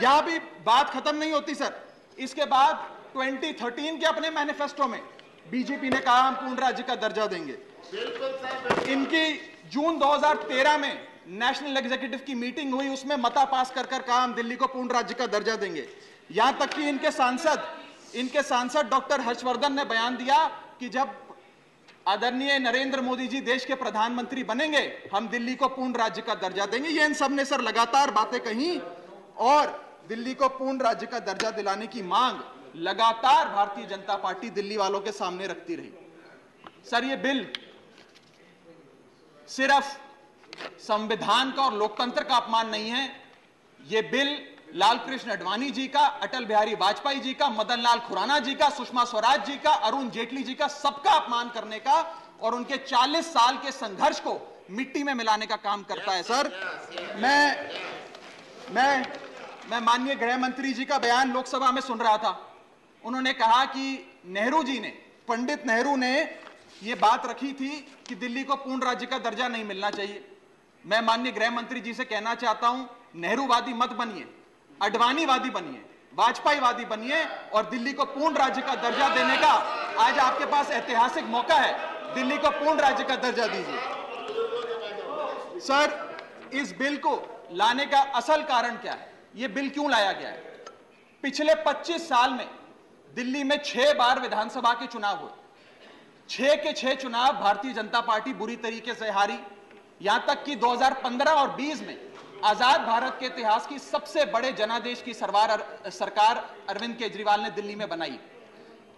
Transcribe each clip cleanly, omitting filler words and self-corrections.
यहां भी बात खत्म नहीं होती सर। इसके बाद 2013 के अपने मैनिफेस्टो में बीजेपी ने कहा हम पूर्ण राज्य का दर्जा देंगे। इनकी जून 2013 में नेशनल एग्जीक्यूटिव की मीटिंग हुई, उसमें मता पास कर कहा हम दिल्ली को पूर्ण राज्य का दर्जा देंगे। यहां तक कि इनके सांसद डॉक्टर हर्षवर्धन ने बयान दिया कि जब आदरणीय नरेंद्र मोदी जी देश के प्रधानमंत्री बनेंगे हम दिल्ली को पूर्ण राज्य का दर्जा देंगे। ये इन सब ने सर लगातार बातें कही और दिल्ली को पूर्ण राज्य का दर्जा दिलाने की मांग लगातार भारतीय जनता पार्टी दिल्ली वालों के सामने रखती रही। सर ये बिल सिर्फ संविधान का और लोकतंत्र का अपमान नहीं है, ये बिल लालकृष्ण आडवाणी जी का, अटल बिहारी वाजपेयी जी का, मदन लाल खुराना जी का, सुषमा स्वराज जी का, अरुण जेटली जी का, सबका अपमान करने का और उनके 40 साल के संघर्ष को मिट्टी में मिलाने का काम करता है। सर मैं माननीय गृह मंत्री जी का बयान लोकसभा में सुन रहा था। उन्होंने कहा कि नेहरू जी ने, पंडित नेहरू ने यह बात रखी थी कि दिल्ली को पूर्ण राज्य का दर्जा नहीं मिलना चाहिए। मैं माननीय गृह मंत्री जी से कहना चाहता हूं, नेहरूवादी मत बनिए, आडवाणीवादी बनिए, वाजपेयीवादी बनिए और दिल्ली को पूर्ण राज्य का दर्जा देने का आज आपके पास ऐतिहासिक मौका है। दिल्ली को पूर्ण राज्य का दर्जा दीजिए। सर इस बिल को लाने का असल कारण क्या है, यह बिल क्यों लाया गया है? पिछले 25 साल में दिल्ली में 6 बार विधानसभा के चुनाव हुए, 6 के 6 चुनाव भारतीय जनता पार्टी बुरी तरीके से हारी। यहां तक कि 2015 और 20 में आजाद भारत के इतिहास की सबसे बड़े जनादेश की सरकार अरविंद केजरीवाल ने दिल्ली में बनाई।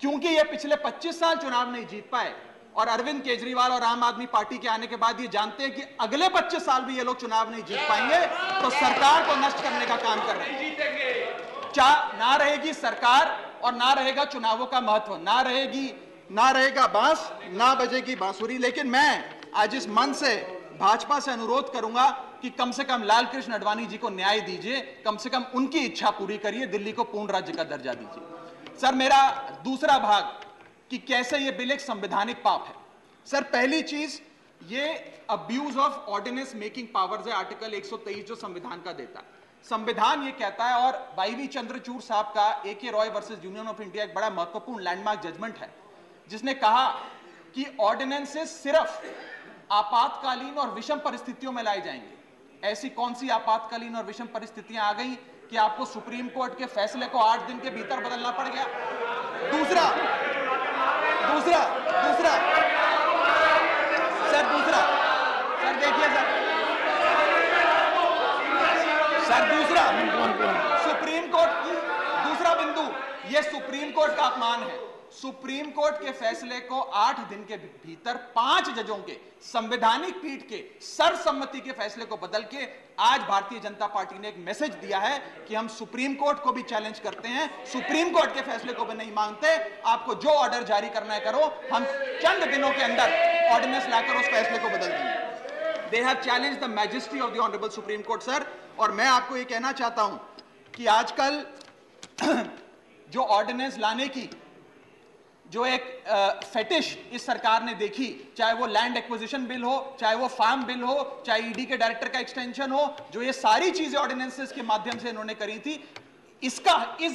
क्योंकि ये पिछले 25 साल चुनाव नहीं जीत पाए और अरविंद केजरीवाल और आम आदमी पार्टी के आने के बाद ये जानते हैं कि अगले 25 साल भी ये लोग चुनाव नहीं जीत पाएंगे, तो सरकार को नष्ट करने का काम कर रहे हैं। ना रहेगी सरकार और ना रहेगा चुनावों का महत्व, ना रहेगा बांस, ना बजेगी बांसुरी। लेकिन मैं आज इस मंच से भाजपा से अनुरोध करूंगा कि कम से कम लालकृष्ण आडवाणी जी को न्याय दीजिए, कम से कम उनकी इच्छा पूरी करिए, दिल्ली को पूर्ण राज्य का दर्जा दीजिए। सर मेरा दूसरा भाग कि कैसे यह बिल एक संवैधानिक पाप है। सर पहली चीज, ये abuse of ordinance making powers है, आर्टिकल 123 जो संविधान का देता है। संविधान ये कहता है, और वाईवी चंद्रचूड़ साहब का AK Roy versus union of India एक बड़ा महत्वपूर्ण लैंडमार्क जजमेंट है, जिसने कहा कि ऑर्डिनेंसेस सिर्फ आपातकालीन और विषम परिस्थितियों में लाए जाएंगे। ऐसी कौन सी आपातकालीन और विषम परिस्थितियां आ गई कि आपको सुप्रीम कोर्ट के फैसले को 8 दिन के भीतर बदलना पड़ गया? दूसरा सर देखिए सर सुप्रीम कोर्ट, दूसरा बिंदु, यह सुप्रीम कोर्ट का अपमान है। सुप्रीम कोर्ट के फैसले को 8 दिन के भीतर 5 जजों के संवैधानिक पीठ के सर्वसम्मति के फैसले को बदल के आज भारतीय जनता पार्टी ने एक मैसेज दिया है कि हम सुप्रीम कोर्ट को भी चैलेंज करते हैं, सुप्रीम कोर्ट के फैसले को भी नहीं मांगते, आपको जो ऑर्डर जारी करना है करो, हम चंद दिनों के अंदर ऑर्डिनेंस लाकर उस फैसले को बदल देंगे। They have challenged the majesty of the honourable supreme court sir. और मैं आपको यह कहना चाहता हूं कि आजकल जो ऑर्डिनेंस लाने की जो एक फेटिश इस सरकार ने देखी, चाहे वो लैंड एक्विजिशन बिल हो, चाहे वो फार्म बिल हो, चाहे ईडी के डायरेक्टर का एक्सटेंशन हो, जो ये सारी चीजें ऑर्डिनेंसेस के माध्यम से इन्होंने करी थी, इस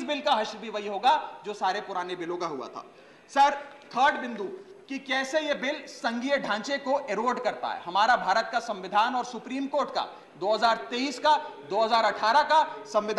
बिल का हश्र भी वही होगा जो सारे पुराने बिलों का हुआ था। सर थर्ड बिंदु कि कैसे ये बिल संघीय ढांचे को एरोड करता है। हमारा भारत का संविधान और सुप्रीम कोर्ट का 2023 का 2018 का संविधान